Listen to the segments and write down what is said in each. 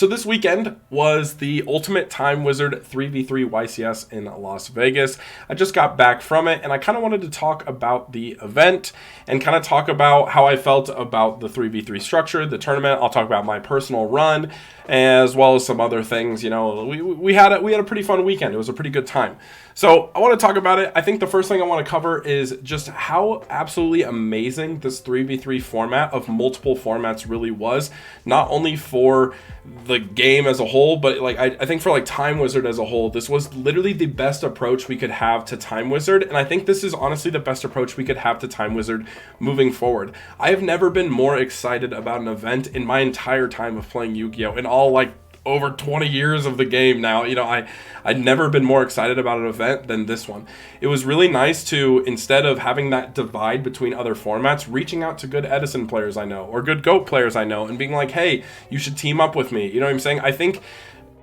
So this weekend was the Ultimate Time Wizard 3v3 YCS in Las Vegas. I just got back from it, and I kind of wanted to talk about the event and kind of talk about how I felt about the 3v3 structure, the tournament. I'll talk about my personal run, as well as some other things. You know, we had a pretty fun weekend. It was a pretty good time. So I want to talk about it. I think the first thing I want to cover is just how absolutely amazing this 3v3 format of multiple formats really was. Not only for the game as a whole, but like I think for like Time Wizard as a whole, this was literally the best approach we could have to Time Wizard. And I think this is honestly the best approach we could have to Time Wizard moving forward. I have never been more excited about an event in my entire time of playing Yu-Gi-Oh! In all like over 20 years of the game now. You know, I'd never been more excited about an event than this one. It was really nice to, instead of having that divide between other formats, reaching out to good Edison players I know or good GOAT players I know and being like, hey, you should team up with me. You know what I'm saying? I think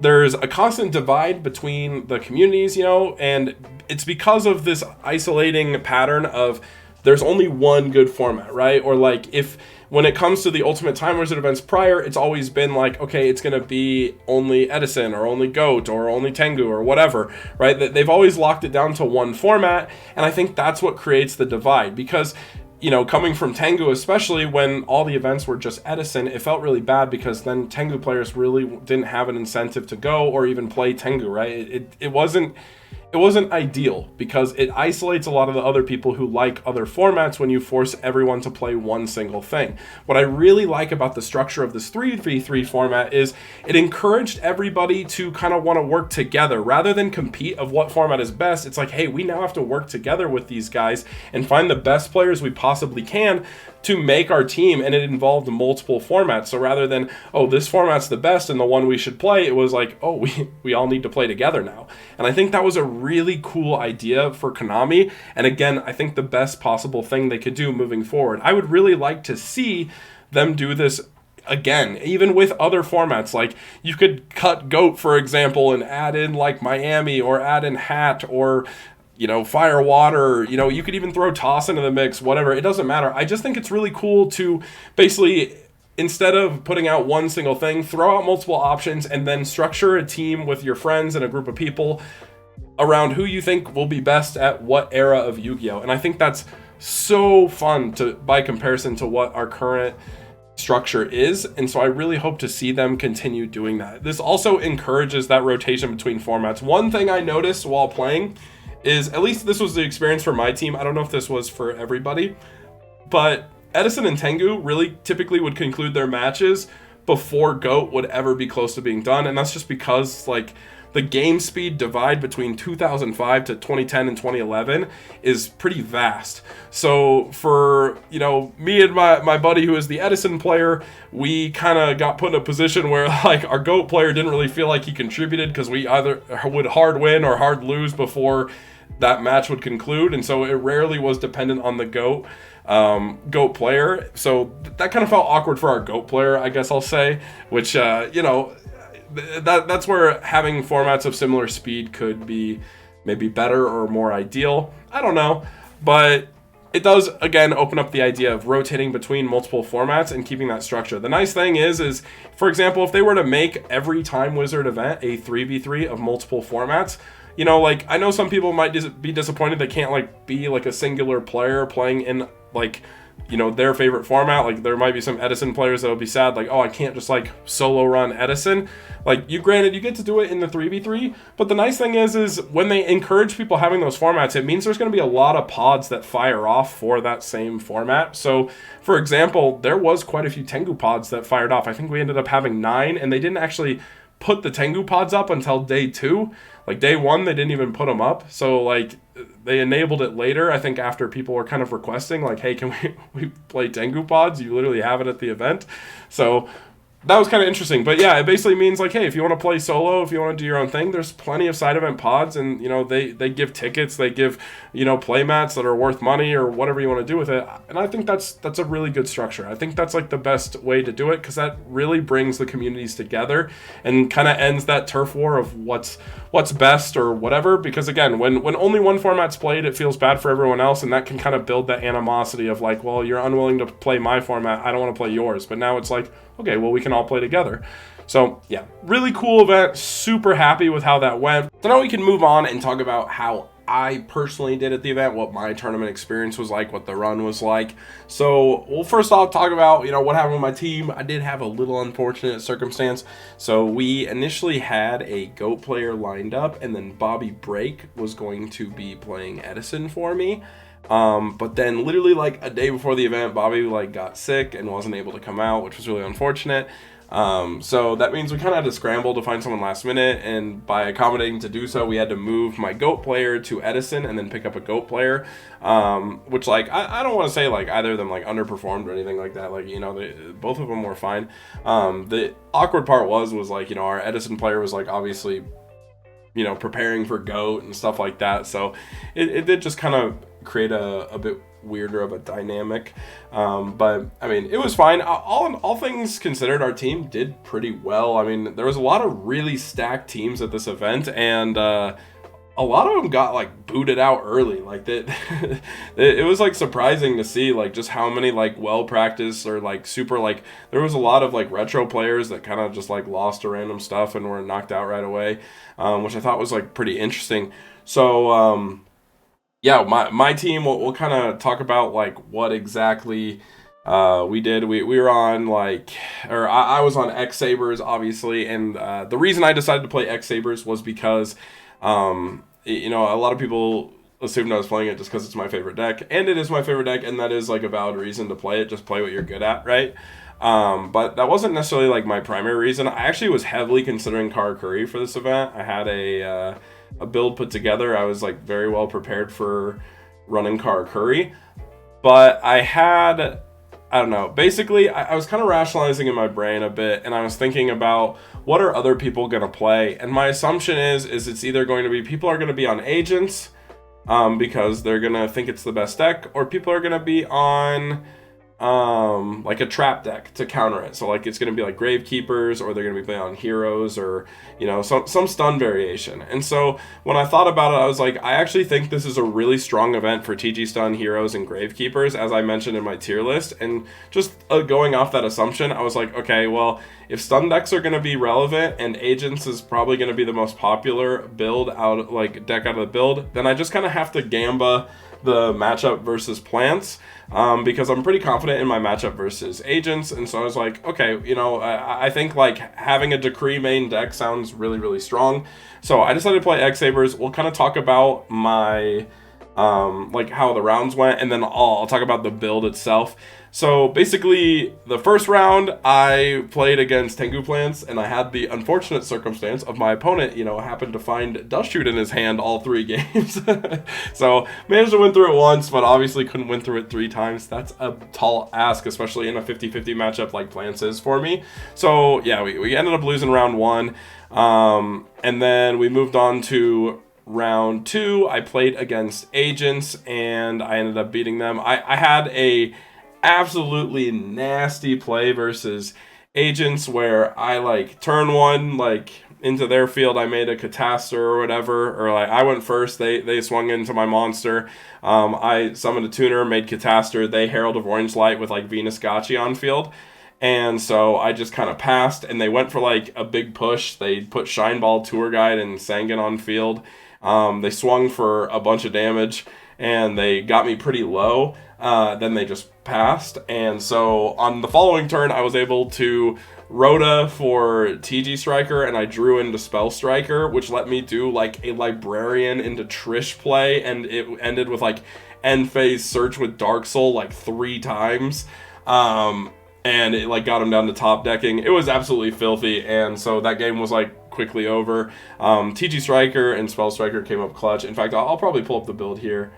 there's a constant divide between the communities, you know, and it's because of this isolating pattern of there's only one good format, right? Or like when it comes to the Ultimate Time Wizard events prior, it's always been like, okay, it's going to be only Edison or only GOAT or only Tengu or whatever, right? They've always locked it down to one format, and I think that's what creates the divide because, you know, coming from Tengu, especially when all the events were just Edison, it felt really bad because then Tengu players really didn't have an incentive to go or even play Tengu, right? It wasn't ideal because it isolates a lot of the other people who like other formats when you force everyone to play one single thing. What I really like about the structure of this 3v3 format is it encouraged everybody to kind of want to work together rather than compete of what format is best. It's like, hey, we now have to work together with these guys and find the best players we possibly can to make our team, and it involved multiple formats. So rather than, oh, this format's the best and the one we should play, it was like, oh, we all need to play together now. And I think that was a really cool idea for Konami, and again, I think the best possible thing they could do moving forward. I would really like to see them do this again, even with other formats. Like you could cut GOAT, for example, and add in like Miami or add in Hat or, you know, Fire Water, you know, you could even throw Toss into the mix, whatever. It doesn't matter. I just think it's really cool to basically, instead of putting out one single thing, throw out multiple options and then structure a team with your friends and a group of people around who you think will be best at what era of Yu-Gi-Oh! And I think that's so fun by comparison to what our current structure is, and so I really hope to see them continue doing that. This also encourages that rotation between formats. One thing I noticed while playing is, at least this was the experience for my team, I don't know if this was for everybody, but Edison and Tengu really typically would conclude their matches before GOAT would ever be close to being done, and that's just because like the game speed divide between 2005 to 2010 and 2011 is pretty vast. So for, you know, me and my buddy who is the Edison player, we kind of got put in a position where like our GOAT player didn't really feel like he contributed because we either would hard win or hard lose before that match would conclude, and so it rarely was dependent on the GOAT player. So that kind of felt awkward for our GOAT player, I guess I'll say, which you know, that's where having formats of similar speed could be maybe better or more ideal. I don't know, but it does again open up the idea of rotating between multiple formats and keeping that structure. The nice thing is for example, if they were to make every Time Wizard event a 3v3 of multiple formats, you know, like I know some people might be disappointed they can't like be like a singular player playing in like, you know, their favorite format. Like there might be some Edison players that'll be sad, like, oh, I can't just like solo run Edison. Like granted, you get to do it in the 3v3, but the nice thing is when they encourage people having those formats, it means there's going to be a lot of pods that fire off for that same format. So for example, there was quite a few Tengu pods that fired off. I think we ended up having 9, and they didn't actually put the Tengu pods up until day 2. Like day 1, they didn't even put them up. So like they enabled it later, I think after people were kind of requesting like, hey, can we play Tengu pods? You literally have it at the event. So that was kind of interesting. But yeah, it basically means like, hey, if you want to play solo, if you want to do your own thing, there's plenty of side event pods, and you know, they give tickets, they give, you know, play mats that are worth money or whatever you want to do with it. And I think that's a really good structure. I think that's like the best way to do it, because that really brings the communities together and kind of ends that turf war of what's best or whatever. Because again, when only one format's played, it feels bad for everyone else, and that can kind of build that animosity of like, well, you're unwilling to play my format, I don't want to play yours. But now it's like, okay, well, we can all play together. So yeah, really cool event. Super happy with how that went. So now we can move on and talk about how I personally did at the event, what my tournament experience was like, what the run was like. So we'll first off talk about, what happened with my team. I did have a little unfortunate circumstance. So we initially had a GOAT player lined up, and then Bobby Break was going to be playing Edison for me. But then literally like a day before the event, Bobby like got sick and wasn't able to come out, which was really unfortunate. So that means we kind of had to scramble to find someone last minute, and by accommodating to do so, we had to move my GOAT player to Edison and then pick up a GOAT player, which like, I don't want to say like either of them like underperformed or anything like that. Like, both of them were fine. The awkward part was like, our Edison player was like obviously, preparing for GOAT and stuff like that. So it did just kind of create a bit weirder of a dynamic, but I mean, it was fine. All things considered, our team did pretty well. I mean, there was a lot of really stacked teams at this event, and a lot of them got like booted out early. Like that, it was like surprising to see like just how many like well practiced or like super like there was a lot of like retro players that kind of just like lost to random stuff and were knocked out right away, which I thought was like pretty interesting. So yeah, my team, we'll kind of talk about like what exactly we did. We were on like, or I was on X Sabers obviously, and the reason I decided to play X Sabers was because a lot of people assumed I was playing it just because it's my favorite deck, and it is my favorite deck, and that is like a valid reason to play it. Just play what you're good at, right? But that wasn't necessarily like my primary reason. I actually was heavily considering Karakuri for this event. I had a build put together. I was like very well prepared for running Karakuri, but I don't know, basically I was kind of rationalizing in my brain a bit, and I was thinking about what are other people going to play, and my assumption is it's either going to be people are going to be on agents because they're going to think it's the best deck, or people are going to be on like a trap deck to counter it. So like it's going to be like Gravekeepers, or they're going to be playing on heroes, or some stun variation. And so when I thought about it, I was like, I actually think this is a really strong event for TG stun, heroes, and Gravekeepers, as I mentioned in my tier list. And just going off that assumption, I was like, okay, well, if stun decks are going to be relevant and agents is probably going to be the most popular build out, like deck out of the build, then I just kind of have to gamba the matchup versus plants, because I'm pretty confident in my matchup versus agents. And so I was like, okay, I think like having a Decree main deck sounds really, really strong. So I decided to play X Sabers. We'll kind of talk about my like how the rounds went, and then I'll talk about the build itself. So basically, the first round I played against Tengu Plants, and I had the unfortunate circumstance of my opponent, happened to find Dust Shoot in his hand all 3 games. So managed to win through it once, but obviously couldn't win through it 3 times. That's a tall ask, especially in a 50-50 matchup like Plants is for me. So yeah, we ended up losing round 1, and then we moved on to round 2. I played against agents, and I ended up beating them. I had a absolutely nasty play versus agents where I like turn 1 like into their field, I made a Catastor or whatever, or like I went first, they swung into my monster, I summoned a tuner, made Catastor, they Herald of Orange Light with like Venus Gotchi on field. And so I just kind of passed, and they went for like a big push. They put Shineball, Tour Guide, and Sangan on field. They swung for a bunch of damage, and they got me pretty low. Then they just passed. And so on the following turn, I was able to Rhoda for TG Striker, and I drew into Spell Striker, which let me do like a Librarian into Trish play, and it ended with like end phase search with Dark Soul like 3 times. And it like got him down to top decking. It was absolutely filthy, and so that game was like quickly over. TG Striker and Spell Striker came up clutch. In fact, I'll probably pull up the build here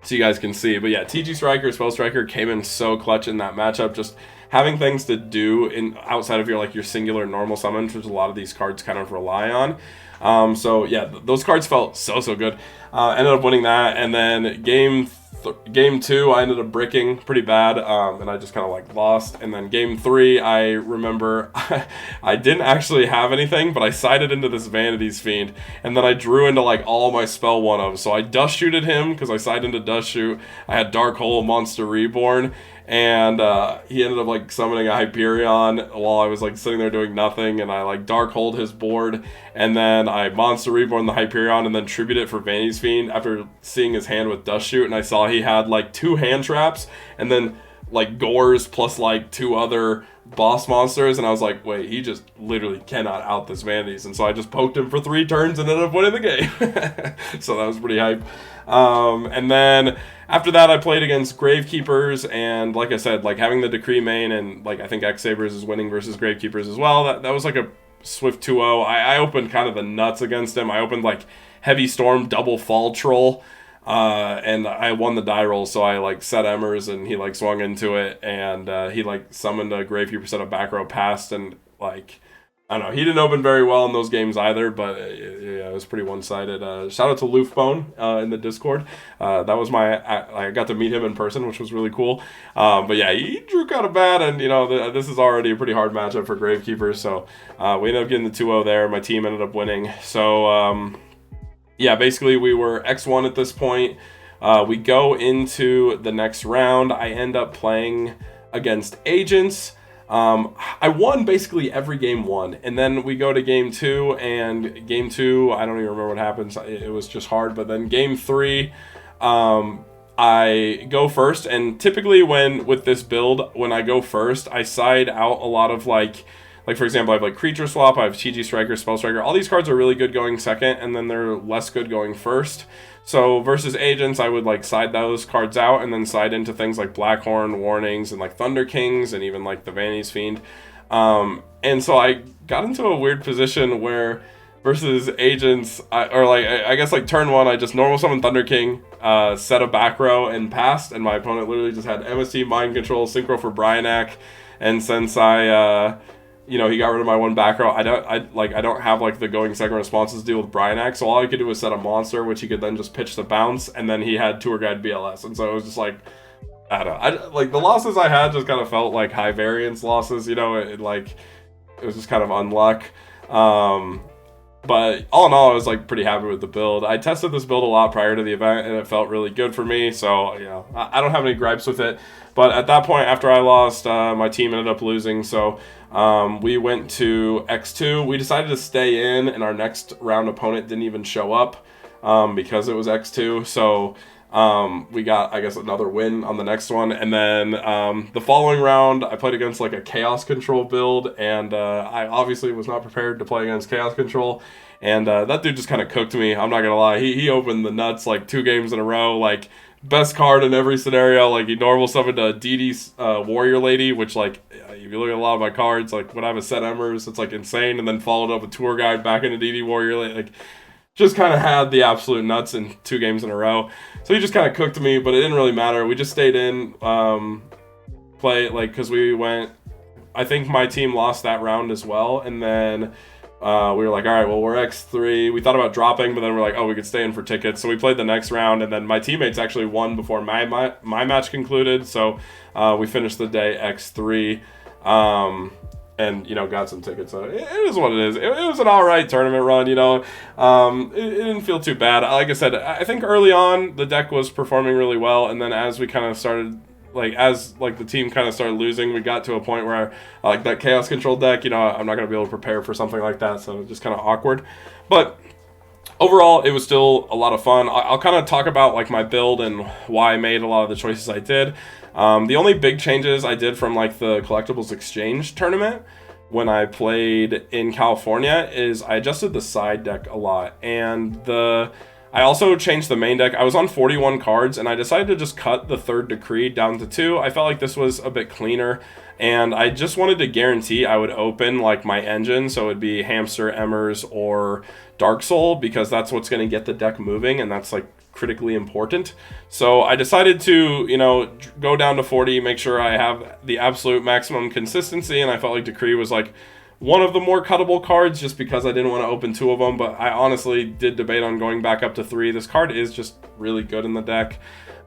so you guys can see. But yeah, TG Striker, Spell Striker came in so clutch in that matchup. Just having things to do in outside of your your singular summons, which a lot of these cards kind of rely on. So yeah, those cards felt so good. Ended up winning that, and then game 2 I ended up bricking pretty bad, and I just kind of like lost. And then game 3, I remember I didn't actually have anything, but I sided into this Vanity's Fiend, and then I drew into like all my spell 1-ofs. So I Dust Shooted him because I sided into Dust Shoot. I had Dark Hole, Monster Reborn, and he ended up like summoning a Hyperion while I was like sitting there doing nothing, and I like Darkhold his board, and then I Monster Reborn the Hyperion, and then tribute it for Vanity's Fiend after seeing his hand with Dust Shoot, and I saw he had like 2 hand traps, and then like Gores plus like 2 other boss monsters, and I was like, wait, he just literally cannot out this Vanities, and so I just poked him for 3 turns and ended up winning the game. So that was pretty hype. And then after that, I played against Gravekeepers, and like I said, like having the Decree main, and like I think X Sabers is winning versus Gravekeepers as well. That was like a swift 2-0. I opened kind of the nuts against him. I opened like Heavy Storm, double Fall Troll, and I won the die roll, so I like set Emmers, and he like swung into it, and he like summoned a Gravekeeper, set a back row past, and like I don't know, he didn't open very well in those games either, but yeah, it was pretty one-sided. Shout out to Loofbone in the Discord. That was I got to meet him in person, which was really cool. But yeah, he drew kind of bad, and you know this is already a pretty hard matchup for Gravekeepers, so we ended up getting the 2-0 there. My team ended up winning, so yeah, basically we were X1 at this point. We go into the next round. I end up playing against Agents. I won basically every game 1, and then we go to game 2, and game 2, I don't even remember what happens. It was just hard. But then game 3, I go first, and typically with this build, when I go first, I side out a lot of like for example, I have like Creature Swap, I have TG Striker, Spell Striker. All these cards are really good going second, and then they're less good going first. So versus Agents, I would like side those cards out and then side into things like Blackhorn, Warnings, and like Thunder Kings, and even like the Vanity's Fiend. And so I got into a weird position where versus Agents, I guess like turn 1, I just normal summon Thunder King, set a back row, and passed, and my opponent literally just had MST, Mind Control, Synchro for Bryanak, and since I he got rid of my 1 back row. I don't have like the going second responses deal with Bryanak, so all I could do was set a monster, which he could then just pitch the bounce, and then he had Tour Guide BLS, and so it was just like, I don't know. Like the losses I had just kind of felt like high variance losses, it was just kind of unluck. But all in all, I was like pretty happy with the build. I tested this build a lot prior to the event, and it felt really good for me. So I don't have any gripes with it. But at that point, after I lost, my team ended up losing. So we went to X2. We decided to stay in, and our next round opponent didn't even show up because it was X2. So we got, I guess, another win on the next one. And then the following round, I played against like a Chaos Control build, and I obviously was not prepared to play against Chaos Control. And that dude just kind of cooked me. I'm not going to lie. He opened the nuts like 2 games in a row. Like, best card in every scenario. Like, he normal summoned a DD Warrior Lady, which, like, if you look at a lot of my cards, like, when I have a set Emmers, it's, like, insane. And then followed up a Tour Guide back into DD Warrior Lady. Like, just kind of had the absolute nuts in 2 games in a row. So he just kind of cooked me, but it didn't really matter. We just stayed in, play, like, because we went, I think my team lost that round as well. And then we were like, all right, well, we're X3. We thought about dropping, but then we're like, oh, we could stay in for tickets. So we played the next round, and then my teammates actually won before my match concluded. So we finished the day X3. And got some tickets. So it is what it is. It was an all right tournament run. It didn't feel too bad. Like I said, I think early on the deck was performing really well, and then as we kind of started, as the team kind of started losing, we got to a point where like that Chaos Control deck. I'm not gonna be able to prepare for something like that, so just kind of awkward. But overall, it was still a lot of fun. I'll kind of talk about like my build and why I made a lot of the choices I did. The only big changes I did from like the Collectibles Exchange tournament when I played in California is I adjusted the side deck a lot, and I also changed the main deck. I was on 41 cards, and I decided to just cut the 3rd Decree down to 2. I felt like this was a bit cleaner, and I just wanted to guarantee I would open like my engine, so it would be Hamster, Emmers, or Dark Soul, because that's what's going to get the deck moving, and that's like critically important. So I decided to, go down to 40, make sure I have the absolute maximum consistency, and I felt like Decree was like one of the more cuttable cards just because I didn't want to open 2 of them, but I honestly did debate on going back up to 3. This card is just really good in the deck.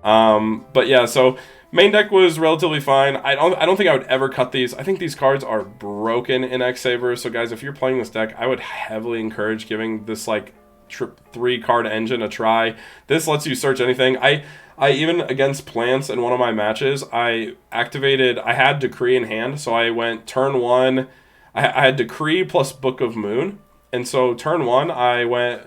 But yeah, so main deck was relatively fine. I don't think I would ever cut these. I think these cards are broken in X Sabers. So guys, if you're playing this deck, I would heavily encourage giving this like 3 card engine a try. This lets you search anything. I even against plants in one of my matches, I had Decree in hand, so I went turn one. I had Decree plus Book of Moon, and so turn one I went.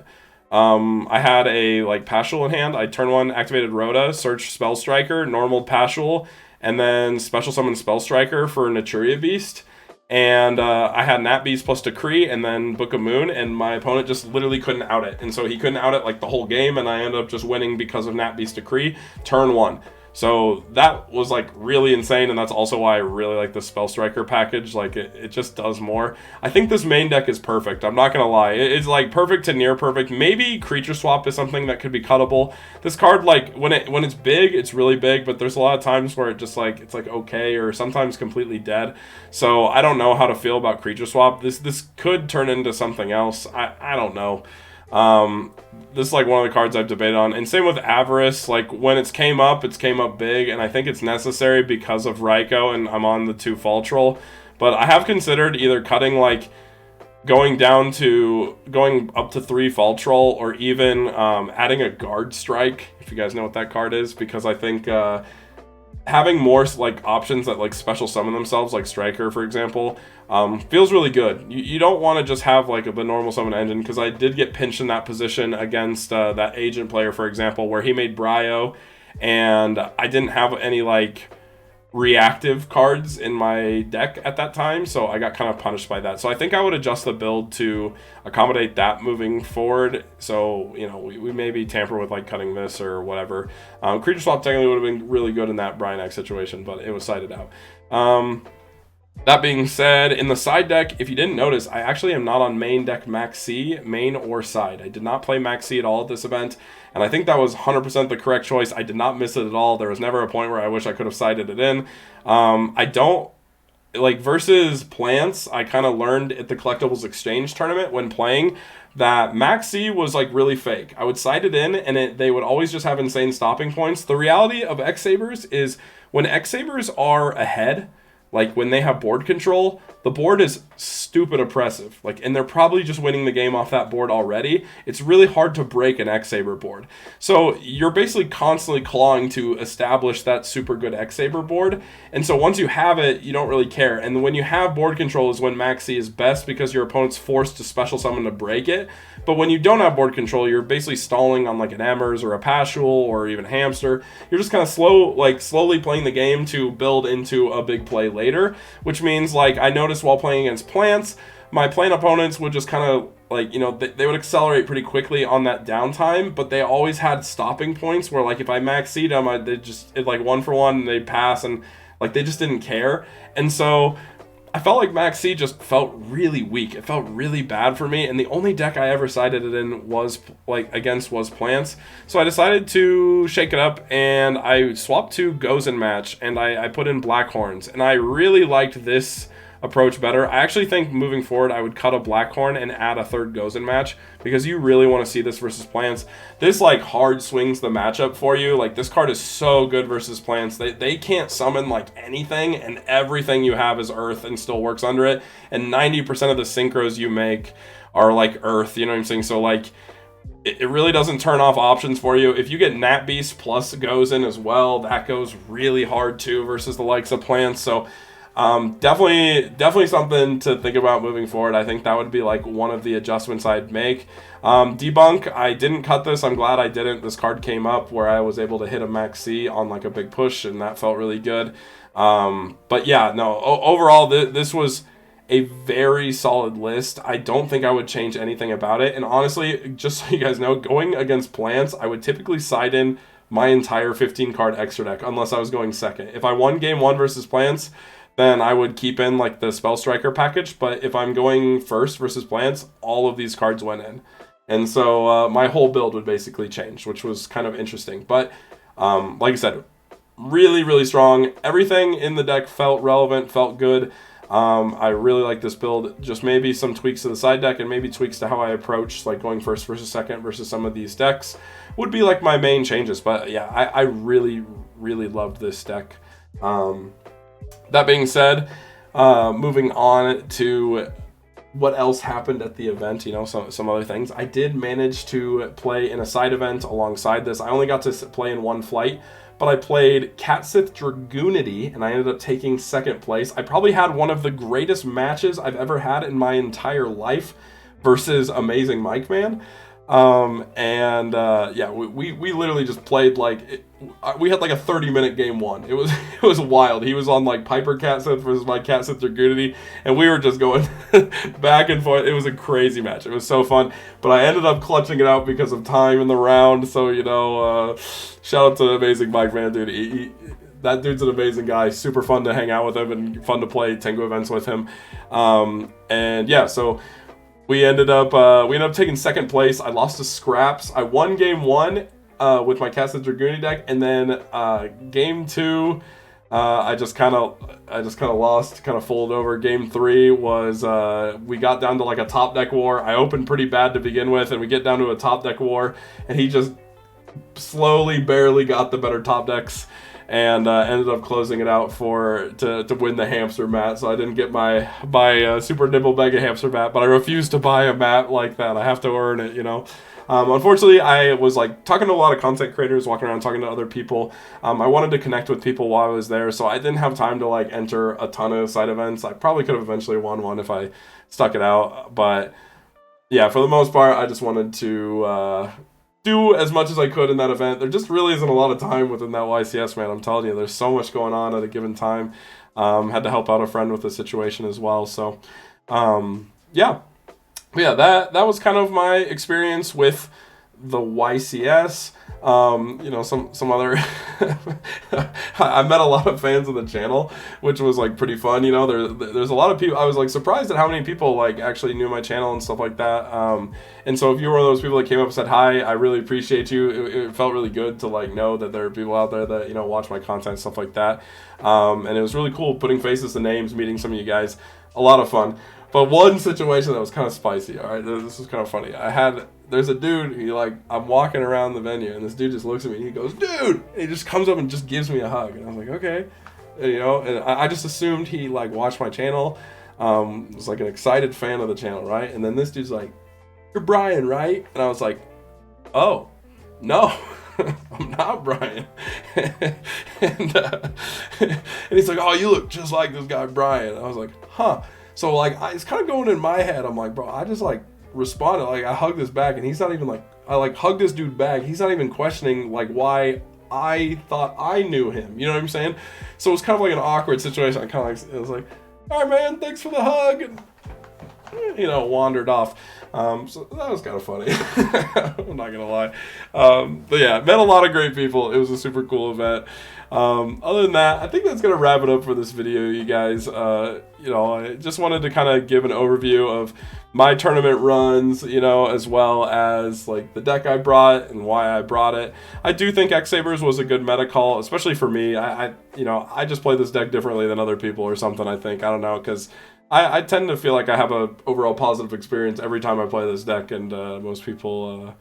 I had a like Paschal in hand. I turn one activated Rhoda, search Spell Striker, normal Paschal, and then special summon Spell Striker for Naturia Beast. And I had Nat Beast plus Decree and then Book of Moon, and my opponent just literally couldn't out it. And so he couldn't out it like the whole game, and I ended up just winning because of Nat Beast Decree, turn one. So that was like really insane, and that's also why I really like the Spell Striker package. Like it just does more. I think this main deck is perfect. I'm not gonna lie. It's like perfect to near perfect. Maybe Creature Swap is something that could be cuttable. This card, like when it's big, it's really big, but there's a lot of times where it just like it's like okay or sometimes completely dead. So I don't know how to feel about Creature Swap. This could turn into something else. I don't know. This is like one of the cards I've debated on, and same with Avarice. Like when it came up big, and I think it's necessary because of Raikou, and I'm on the 2 Fall Troll. But I have considered either cutting like going up to 3 Fall Troll, or even adding a Guard Strike, if you guys know what that card is, because I think having more like options that like special summon themselves, like Striker for example, feels really good. You don't want to just have like the normal summon engine, because I did get pinched in that position against that agent player for example, where he made Bryo and I didn't have any like reactive cards in my deck at that time, so I got kind of punished by that. So I think I would adjust the build to accommodate that moving forward. So you know, we maybe tamper with like cutting this or whatever. Creature Swap technically would have been really good in that Bryonax situation, but it was sided out. That being said, in the side deck, if you didn't notice, I actually am not on main deck Max C, main or side. I did not play Max C at all at this event, and I think that was 100% the correct choice. I did not miss it at all. There was never a point where I wish I could have sided it in. I don't, like, versus plants, I kind of learned at the Collectibles Exchange tournament when playing that Max C was, like, really fake. I would side it in, and they would always just have insane stopping points. The reality of X-Sabers is when X-Sabers are ahead, like when they have board control, the board is stupid oppressive. Like, and they're probably just winning the game off that board already. It's really hard to break an X-Saber board. So you're basically constantly clawing to establish that super good X-Saber board. And so once you have it, you don't really care. And when you have board control is when Max C is best, because your opponent's forced to special summon to break it. But when you don't have board control, you're basically stalling on like an Emers or a Paschal or even Hamster. You're just kind of slowly playing the game to build into a big play later, which means like I noticed while playing against plants, my plant opponents would just kind of like, you know, they would accelerate pretty quickly on that downtime, but they always had stopping points where like if I max seed them, it like 1-for-1 and they'd pass, and like they just didn't care. And so I felt like Max C just felt really weak. It felt really bad for me, and the only deck I ever sided it in was plants. So I decided to shake it up, and I swapped to Gozen Match, and I put in Blackhorns, and I really liked this approach better. I actually think moving forward I would cut a Blackhorn and add a third Gozen Match, because you really want to see this versus plants. This like hard swings the matchup for you. Like this card is so good versus plants. They can't summon like anything, and everything you have is earth and still works under it, and 90% of the synchros you make are like earth, you know what I'm saying? So like it really doesn't turn off options for you. If you get Nat Beast plus Gozen as well, that goes really hard too versus the likes of plants. So definitely something to think about moving forward. I think that would be like one of the adjustments I'd make. Debunk, I didn't cut this. I'm glad I didn't. This card came up where I was able to hit a Max C on like a big push, and that felt really good. But yeah, no, overall this was a very solid list. I don't think I would change anything about it. And honestly, just so you guys know, going against plants, I would typically side in my entire 15 card extra deck unless I was going second. If I won game 1 versus plants, then I would keep in like the Spell Striker package. But if I'm going first versus plants, all of these cards went in. And so my whole build would basically change, which was kind of interesting. But like I said, really, really strong. Everything in the deck felt relevant, felt good. I really like this build. Just maybe some tweaks to the side deck and maybe tweaks to how I approach like going first versus second versus some of these decks would be like my main changes. But yeah, I really, really loved this deck. That being said, moving on to what else happened at the event, you know, some other things. I did manage to play in a side event alongside this. I only got to play in one flight, but I played Catsith Dragoonity, and I ended up taking second place. I probably had one of the greatest matches I've ever had in my entire life versus Amazing Mike Man. Yeah, we literally just played like we had like a 30-minute game one. It was wild. He was on like Piper Catsith versus my Catsith Dragoonity, and we were just going back and forth. It was a crazy match. It was so fun, but I ended up clutching it out because of time in the round. So, you know, shout out to Amazing Mike Man, dude. That dude's an amazing guy. Super fun to hang out with him and fun to play Tengu events with him. And yeah, so we ended up taking second place. I lost to Scraps. I won game one with my Catsith Dragoonity deck, and then game two, I just kind of lost, kind of folded over. Game three was we got down to like a top deck war. I opened pretty bad to begin with, and we get down to a top deck war, and he just slowly, barely got the better top decks, and ended up closing it out to win the hamster mat. So I didn't get my Super Nibble Mega hamster mat, but I refused to buy a mat like that. I have to earn it, you know. Unfortunately, I was like talking to a lot of content creators, walking around talking to other people. I wanted to connect with people while I was there, so I didn't have time to like enter a ton of side events. I probably could have eventually won one if I stuck it out, but yeah, for the most part, I just wanted to do as much as I could in that event. There just really isn't a lot of time within that YCS, man. I'm telling you, there's so much going on at a given time. Had to help out a friend with the situation as well. So, yeah. But yeah, that was kind of my experience with the YCS. You know, some other I met a lot of fans of the channel, which was like pretty fun. You know, there's a lot of people. I was like surprised at how many people like actually knew my channel and stuff like that. And so if you were one of those people that came up and said hi, I really appreciate you. It felt really good to like know that there are people out there that, you know, watch my content, stuff like that. And it was really cool putting faces to names, meeting some of you guys. A lot of fun. But one situation that was kind of spicy, all right? This was kind of funny. There's a dude, I'm walking around the venue, and this dude just looks at me, and he goes, dude! And he just comes up and just gives me a hug. And I was like, okay. And, you know, and I just assumed he, like, watched my channel, was, like, an excited fan of the channel, right? And then this dude's like, you're Brian, right? And I was like, oh, no. I'm not Brian. and he's like, oh, you look just like this guy, Brian. I was like, huh. So, like, it's kind of going in my head. I'm like, bro, I just, like, responded. Like, I hugged this back, and he's not even, like, I, like, hugged this dude back. He's not even questioning, like, why I thought I knew him. You know what I'm saying? So it was kind of like an awkward situation. I kind of, like, it was like, all right, man, thanks for the hug. And, you know, wandered off. So that was kind of funny. I'm not gonna lie. But yeah, met a lot of great people. It was a super cool event. Other than that, I think that's gonna wrap it up for this video, you guys. You know, I just wanted to kind of give an overview of my tournament runs, you know, as well as like the deck I brought and why I brought it. I do think X-Sabers was a good meta call, especially for me. You know, I just play this deck differently than other people or something, I think. I don't know, because I tend to feel like I have a overall positive experience every time I play this deck, and most people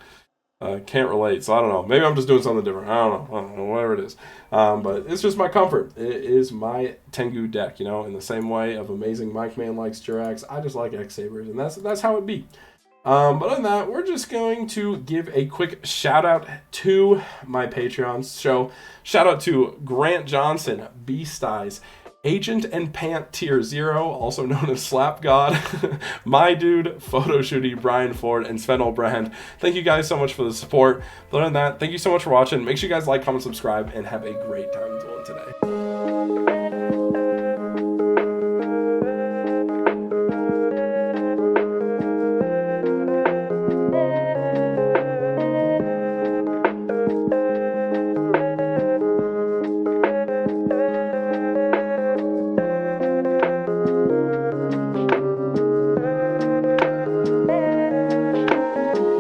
can't relate. So I don't know. Maybe I'm just doing something different. I don't know. Whatever it is. But it's just my comfort. It is my Tengu deck, you know, in the same way of Amazing Mike Man likes Jirax. I just like X-Sabers, and that's how it be. But other than that, we're just going to give a quick shout out to my Patreon show. Shout out to Grant Johnson, Beast Eyes, Agent and Pant Tier 0, also known as Slap God, My Dude, Photo Shooty, Brian Ford, and Sven Olbrand. Thank you guys so much for the support. But other than that, thank you so much for watching. Make sure you guys like, comment, subscribe, and have a great time doing today.